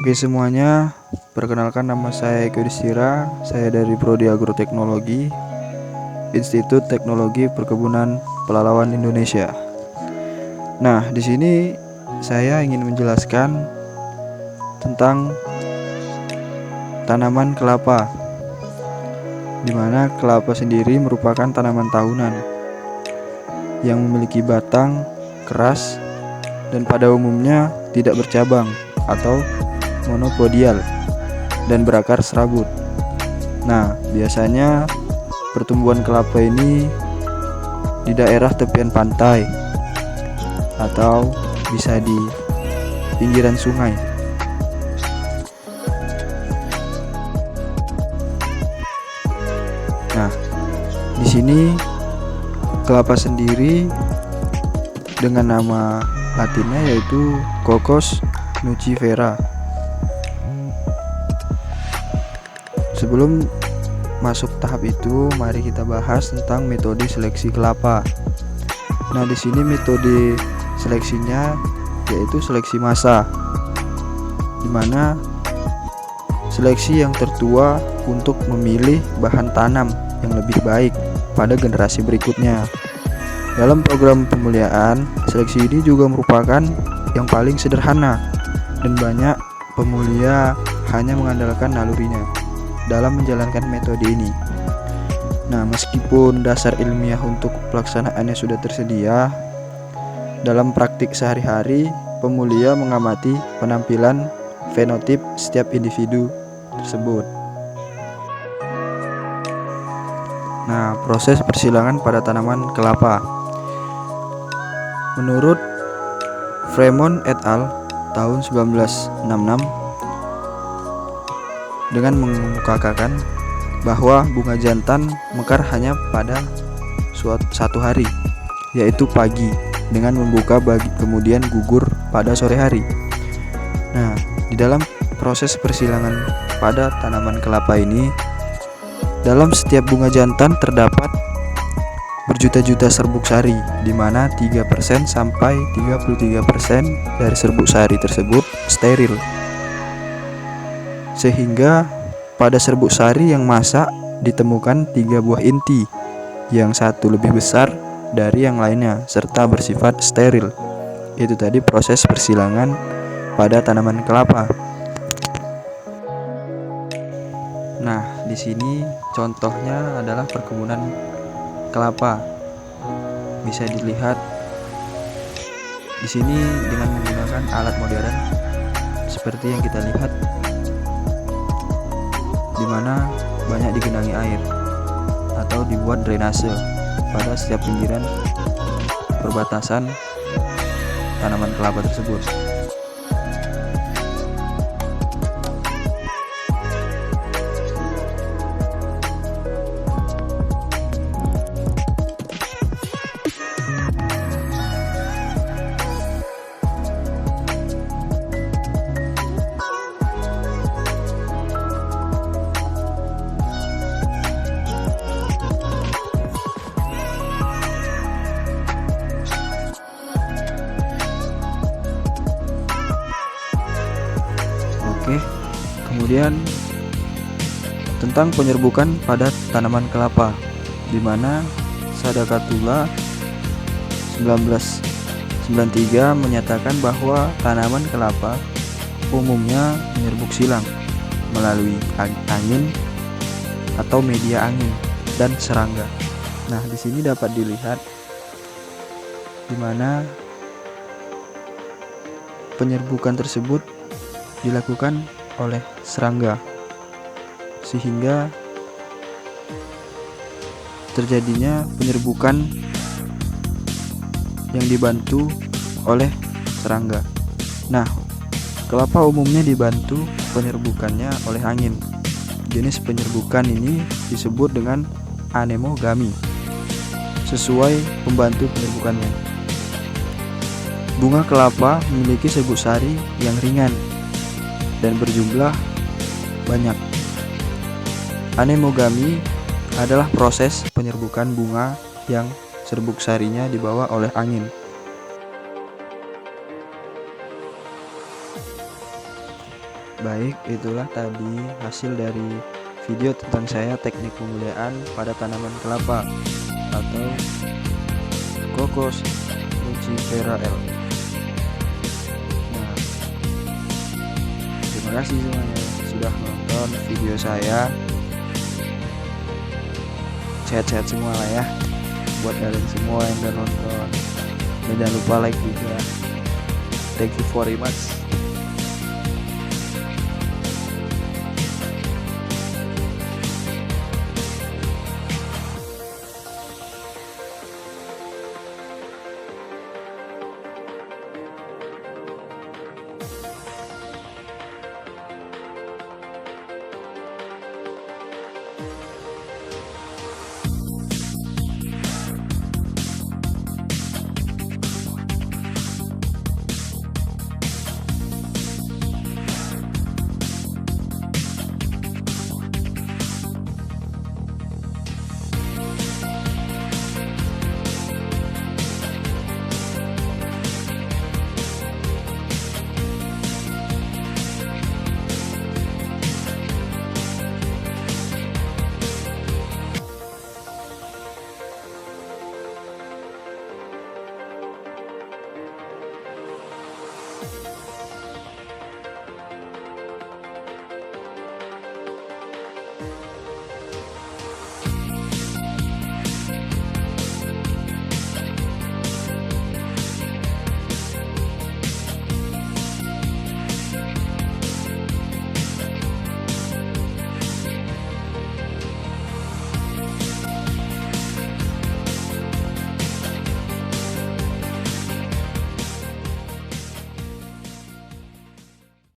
Oke semuanya, perkenalkan nama saya Eko Distira. Saya dari Prodi Agroteknologi, Institut Teknologi Perkebunan Pelalawan Indonesia. Nah, di sini saya ingin menjelaskan tentang tanaman kelapa, di mana kelapa sendiri merupakan tanaman tahunan yang memiliki batang keras dan pada umumnya tidak bercabang atau monopodial dan berakar serabut. Nah, biasanya pertumbuhan kelapa ini di daerah tepian pantai atau bisa di pinggiran sungai. Nah, di sini kelapa sendiri dengan nama latinnya yaitu Cocos nucifera. Sebelum masuk tahap itu, mari kita bahas tentang metode seleksi kelapa. Nah, di sini metode seleksinya yaitu seleksi massa, di mana seleksi yang tertua untuk memilih bahan tanam yang lebih baik pada generasi berikutnya. Dalam program pemuliaan, seleksi ini juga merupakan yang paling sederhana dan banyak pemulia hanya mengandalkan nalurinya dalam menjalankan metode ini. Nah, meskipun dasar ilmiah untuk pelaksanaannya sudah tersedia, dalam praktik sehari-hari, pemulia mengamati penampilan fenotip setiap individu tersebut. Nah, proses persilangan pada tanaman kelapa. Menurut Fremont et al. Tahun 1966 dengan mengemukakan bahwa bunga jantan mekar hanya pada satu hari, yaitu pagi, dengan membuka kemudian gugur pada sore hari. Nah, di dalam proses persilangan pada tanaman kelapa ini, dalam setiap bunga jantan terdapat berjuta-juta serbuk sari, di mana 3% sampai 33% dari serbuk sari tersebut steril. Sehingga pada serbuk sari yang masak ditemukan 3 buah inti, yang satu lebih besar dari yang lainnya serta bersifat steril. Itu tadi proses persilangan pada tanaman kelapa. Nah, di sini contohnya adalah perkebunan kelapa. Bisa dilihat di sini dengan menggunakan alat modern seperti yang kita lihat, di mana banyak digenangi air atau dibuat drainase pada setiap pinggiran perbatasan tanaman kelapa tersebut. Oke, kemudian tentang penyerbukan pada tanaman kelapa, di mana Sadakatullah 1993 menyatakan bahwa tanaman kelapa umumnya menyerbuk silang melalui angin atau media angin dan serangga. Nah, di sini dapat dilihat di mana penyerbukan tersebut dilakukan oleh serangga, sehingga terjadinya penyerbukan yang dibantu oleh serangga. Nah, kelapa umumnya dibantu penyerbukannya oleh angin. Jenis penyerbukan ini disebut dengan anemogami sesuai pembantu penyerbukannya. Bunga kelapa memiliki serbuk sari yang ringan dan berjumlah banyak. Anemogami adalah proses penyerbukan bunga yang serbuk sarinya dibawa oleh angin. Baik, itulah tadi hasil dari video tentang saya teknik pemuliaan pada tanaman kelapa atau Cocos nucifera L. Nah, terima kasih semuanya sudah nonton video saya. Sehat-sehat semua lah ya buat kalian semua yang udah nonton, dan jangan lupa like juga. Thank you very much.